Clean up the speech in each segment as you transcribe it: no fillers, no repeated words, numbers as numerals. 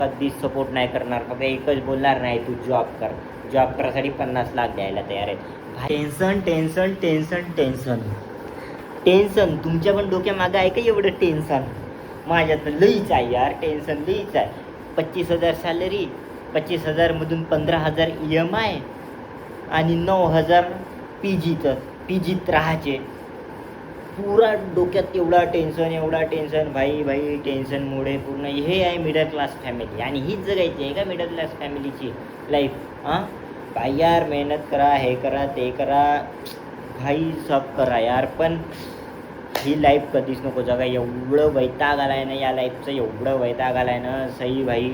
कधीच सपोर्ट नाही करणार. फक्त एकच बोलणार, नाही तू जॉब कर. जॉब करायसाठी 50 लाख द्यायला तयार आहेत. Tension tension tension tension tension तुमच्या पण डोक्यामागं आहे का एवढं टेन्शन? माझ्यात लईच आहे यार, टेन्शन लईच आहे. 25,000 सॅलरी, 25,000मधून 15,000 EMI आणि 9,000 पीजीत राहायचे. पुरा डोक्यात एवढा टेन्शन भाई टेन्शनमुळे पूर्ण. हे आहे मिडल क्लास फॅमिली, आणि हीच जगायची आहे का मिडल क्लास फॅमिलीची लाईफ? भाई यार, मेहनत करा, हे करा, ते करा, भाई सब करा यार, पण ही लाईफ कधीच नको जगा. एवढं वैताग आलाय ना या लाईफचं, एवढं वैताग आलाय ना सई भाई,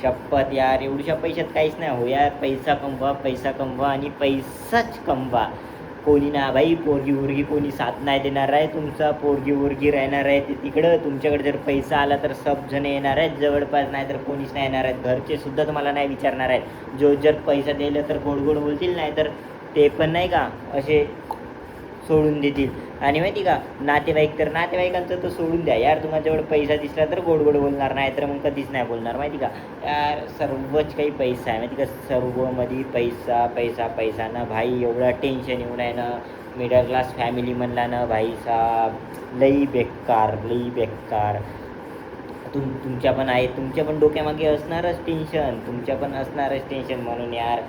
शपथ यार. एवढ्या पैशात काहीच नाही हो यार. पैसा कमवा आणि पैसाच कमवा. कोणी ना भाई, पोरगी कोणी साथ नाही देणार आहे तुमचा. पोरगी राहणार आहे ते तिकडं. तुमच्याकडे जर पैसा आला तर सब जण येणार आहेत जवळपास, नाही तर कोणीच नाही येणार आहेत. घरचे सुद्धा तुम्हाला नाही विचारणार आहेत. जर पैसा दिला तर गोड बोलतील, नाही तर ते पण नाही का असे सोडून देतील. आणि माहिती का, नातेवाईकांचं तर सोडून द्या यार. तुम्हाला पैसा दिसला तर गोड बोलणार, नाही तर मग कधीच नाही बोलणार. माहिती का यार, सर्वच काही पैसा आहे माहिती का. सर्वमध्ये पैसा ना भाई. एवढा टेन्शन येऊन आहे ना मिडल क्लास फॅमिली म्हणला ना भाई साहेब, लई बेकार. तुमच्या पण आहे, तुमच्या पण डोक्यामागे असणारच टेन्शन. म्हणून यार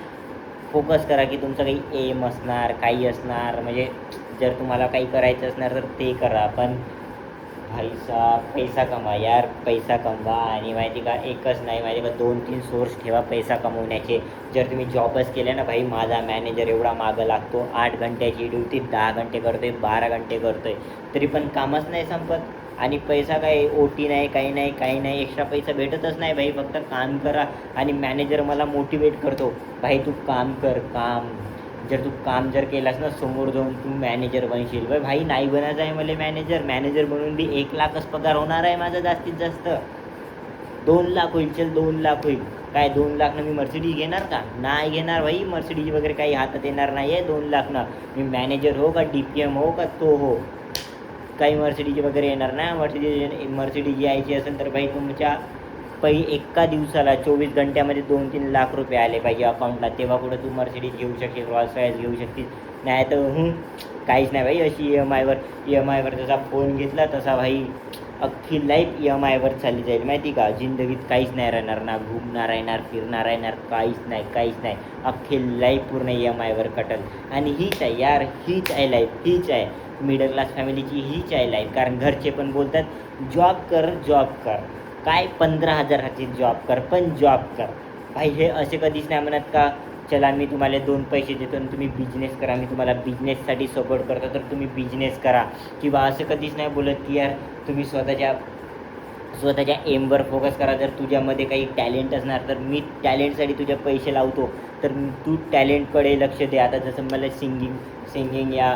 फोकस करा की तुमचं काही एम असणार, काही असणार. म्हणजे जर तुम्हाला काही करायचं असणार तर ते करा, पण भाई साहेब पैसा कमवा यार, पैसा कमवा. आणि माहिती का, एकच नाही माहिती का, 2-3 सोर्स ठेवा पैसा कमवण्याचे. जर तुम्ही जॉबच केले ना भाई, माझा मॅनेजर एवढा मागं लागतो, 8 घंट्याची ड्युटी 10 घंटे करतोय, 12 घंटे करतोय, तरी पण कामच नाही संपत. आणि पैसा काय OT नाही, काही नाही, एक्स्ट्रा पैसा भेटतच नाही भाई. फक्त काम करा. आणि मॅनेजर मला मोटिवेट करतो, भाई तू काम कर, काम. जर तू काम केलास ना, समोर जाऊन तू मॅनेजर बनशील. भाई नाही बनायचं आहे मला मॅनेजर बनून बी 1 लाखच पगार होणार आहे माझा जास्तीत जास्त. 2 लाख होईल, 2 लाख होईल. काय 2 लाखनं मी मर्सिडीज घेणार का? नाही घेणार भाई. मर्सिडीज वगैरे काही हातात येणार नाही आहे 2 लाखनं. मी मॅनेजर हो का DPM हो का तो हो, काही मर्सिडीज वगैरे येणार नाही. मर्सिडीज यायची असेल तर भाई तुमच्या एका दिवसाला 24 घंट्यामध्ये 2-3 लाख रुपये आले पाहिजे अकाउंटला. तेव्हा कुठं तू मर्सिडीज घेऊ शकशील, रॉल्स रॉयस घेऊ शकतील. नाही तर काहीच नाही भाई. अशी EMI वर जसा फोन घेतला तसा भाई अख्खी लाईफ EMI वर चालली जाईल माहिती का. जिंदगीत काहीच नाही राहणार, ना घुमणार राहणार, फिरणार राहणार, काहीच नाही. अख्खी लाईफ पूर्ण EMI वर कटल. आणि हीच आहे यार, हीच आहे लाईफ, हीच आहे मिडल क्लास फॅमिलीची, हीच आहे लाईफ. कारण घरचे पण बोलतात जॉब कर. काय 15,000ची जॉब कर, पण जॉब कर भाई. हे असे कधीच नाही म्हणत का चला मी तुम्हाला 2 पैसे देतो आणि तुम्ही बिझनेस करा, मी तुम्हाला बिझनेससाठी सपोर्ट करतो तर तुम्ही बिझनेस करा. किंवा असं कधीच नाही बोलत की यार तुम्ही स्वतःच्या एमवर फोकस करा. जर तुझ्यामध्ये काही टॅलेंट असणार तर मी टॅलेंटसाठी तुझे पैसे लावतो, तर तू टॅलेंटकडे लक्ष दे. आता जसं मला सिंगिंग या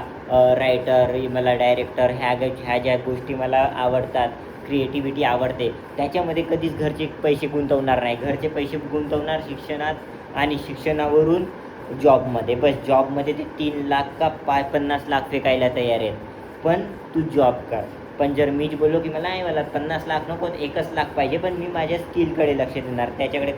रायटर, मला डायरेक्टर, ह्या ज्या गोष्टी मला आवडतात, क्रिएटिव्हिटी आवडते, त्याच्यामध्ये कधीच घरचे पैसे गुंतवणार नाही. घरचे पैसे गुंतवणार शिक्षणात, आणि शिक्षणावरून जॉबमध्ये. बस जॉबमध्ये ते 3 लाख का 50 लाख फेकायला तयार आहेत. पण तू जॉब कर. पण जर मीच बोललो की मला 50 लाख नको, 1 लाख पाहिजे, पण मी माझ्या स्किलकडे लक्ष देणार, त्याच्याकडे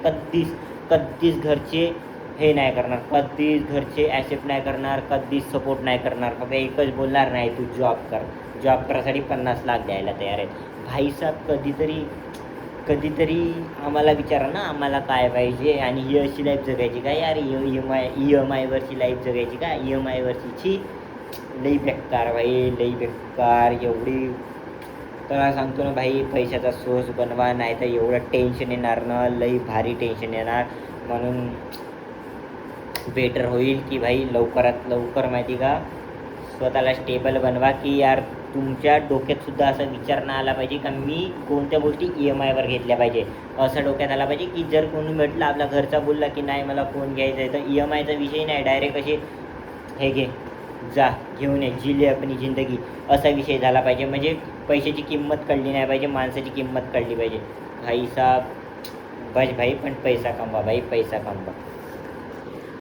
कधीच घरचे हे नाही करणार, कधीच घरचे ॲक्सेप्ट नाही करणार, कधीच सपोर्ट नाही करणार. फक्त एकच बोलणार, नाही तू जॉब कर. जॉब करायसाठी 50 लाख द्यायला तयार आहेत. भाईसाहेब कधीतरी आम्हाला विचारा ना, आम्हाला काय पाहिजे. आणि ही अशी लाईफ जगायची का यार? EMI वरची लाईफ जगायची का? EMI वरची लई बेकार भाई, लई बेकार. एवढी तर सांगतो ना भाई, पैशाचा सोर्स बनवा, नाही तर एवढं टेन्शन येणार ना, लई भारी टेन्शन येणार. म्हणून बेटर होईल की भाई लवकरात लवकर माहिती का स्वतःला स्टेबल बनवा. की यार तुमच्या डोक्यात सुद्धा असा विचार नाही आला पाहिजे का मी कोणत्या गोष्टी EMI वर घेतल्या पाहिजे. असं डोक्यात आला पाहिजे की जर कोणी म्हटलं, आपला घरचा बोलला की नाही मला फोन घ्यायचा आहे, तर EMIचा विषय नाही, डायरेक्ट असे हे घे, जा घेऊन ये, जिले आपली जिंदगी, असा विषय झाला पाहिजे. म्हणजे पैशाची किंमत कळली नाही पाहिजे, माणसाची किंमत कळली पाहिजे. भाई साहेब बस भाई, पण पैसा कमवा भाई, पैसा कमवा.